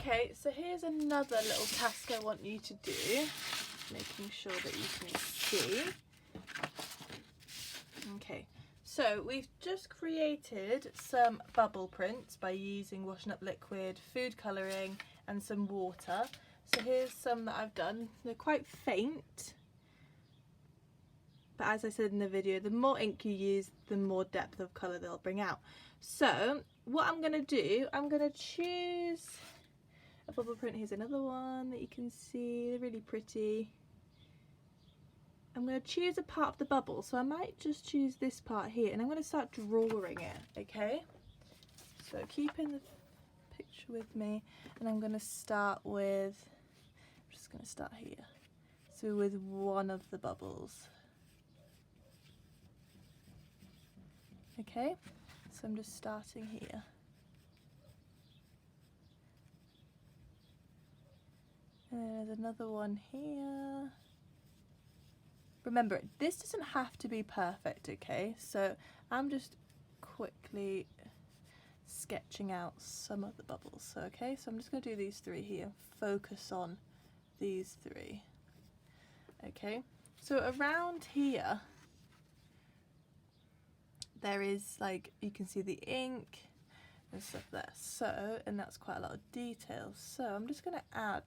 Okay, so here's another little task I want you to do, making sure that you can see. Okay, so we've just created some bubble prints by using washing up liquid, food colouring and some water. So here's some that I've done. They're quite faint, but as I said in the video, the more ink you use, the more depth of colour they'll bring out. So what I'm going to do, I'm going to choose a bubble print. Here's another one that you can see, they're really pretty. I'm going to choose a part of the bubble, so I might just choose this part here and I'm going to start drawing it, okay? So keep in the picture with me, and I'm going to start with, I'm just going to start here, so with one of the bubbles. Okay, so I'm just starting here. And there's another one here. Remember, this doesn't have to be perfect, okay? So I'm just quickly sketching out some of the bubbles. So, okay, so I'm just going to do these three here. Focus on these three. Okay, so around here, there is, like, you can see the ink and stuff there. So, and that's quite a lot of detail. So I'm just going to add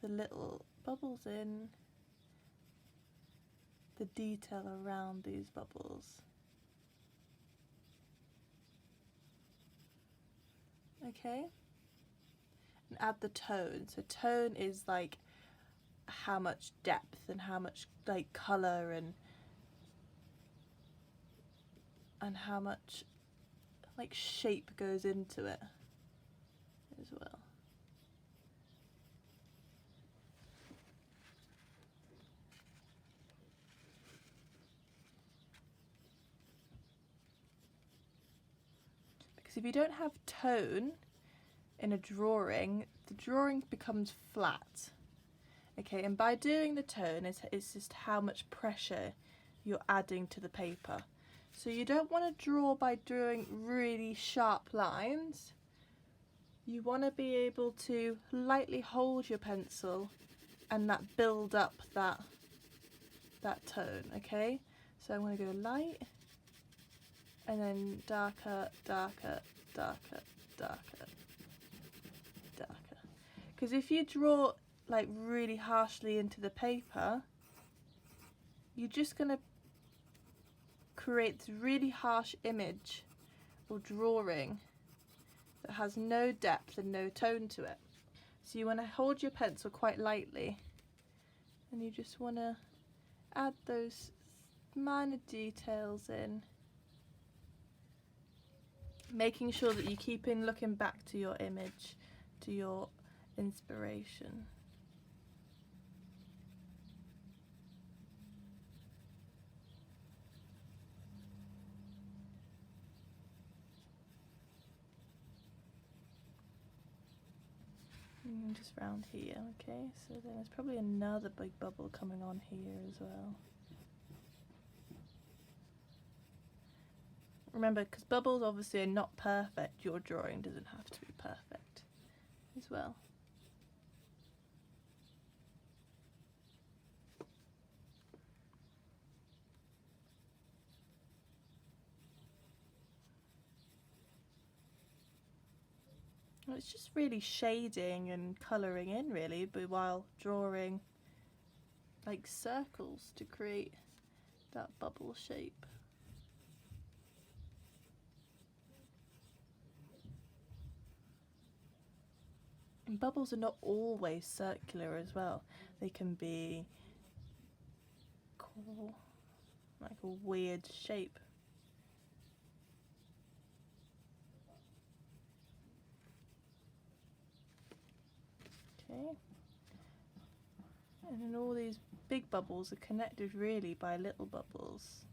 the little bubbles in, the detail around these bubbles. Okay, and add the tone. So tone is like how much depth and how much like colour and how much like shape goes into it as well. Because if you don't have tone in a drawing, the drawing becomes flat. Okay, and by doing the tone, it's just how much pressure you're adding to the paper. So you don't want to draw by drawing really sharp lines. You want to be able to lightly hold your pencil and that build up that tone, okay? So I'm going to go light and then darker, darker, darker, darker, darker. Because if you draw like really harshly into the paper, you're just going to create this really harsh image or drawing that has no depth and no tone to it. So you want to hold your pencil quite lightly and you just want to add those minor details in, making sure that you keep looking back to your image, to your inspiration. And just round here, okay, so then there's probably another big bubble coming on here as well. Remember, because bubbles obviously are not perfect, your drawing doesn't have to be perfect as well. Well, it's just really shading and colouring in really, but while drawing like circles to create that bubble shape. And bubbles are not always circular as well. They can be cool, like a weird shape. Okay. And then all these big bubbles are connected really by little bubbles.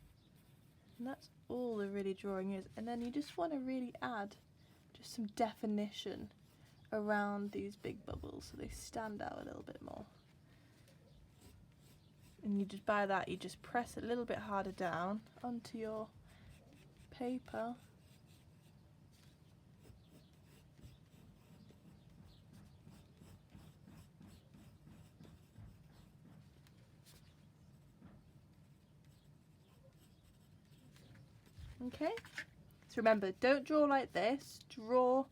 And that's all the really drawing is. And then you just want to really add just some definition around these big bubbles so they stand out a little bit more. And you just, by that, you just press a little bit harder down onto your paper. Okay, so remember, don't draw like this, draw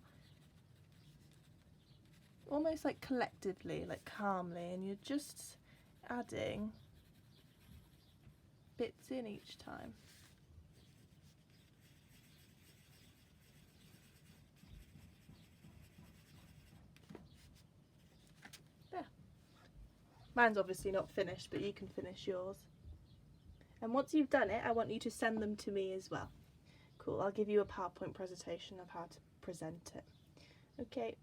almost like collectively, like calmly, and you're just adding bits in each time. There. Mine's obviously not finished, but you can finish yours. And once you've done it, I want you to send them to me as well. Cool, I'll give you a PowerPoint presentation of how to present it. Okay.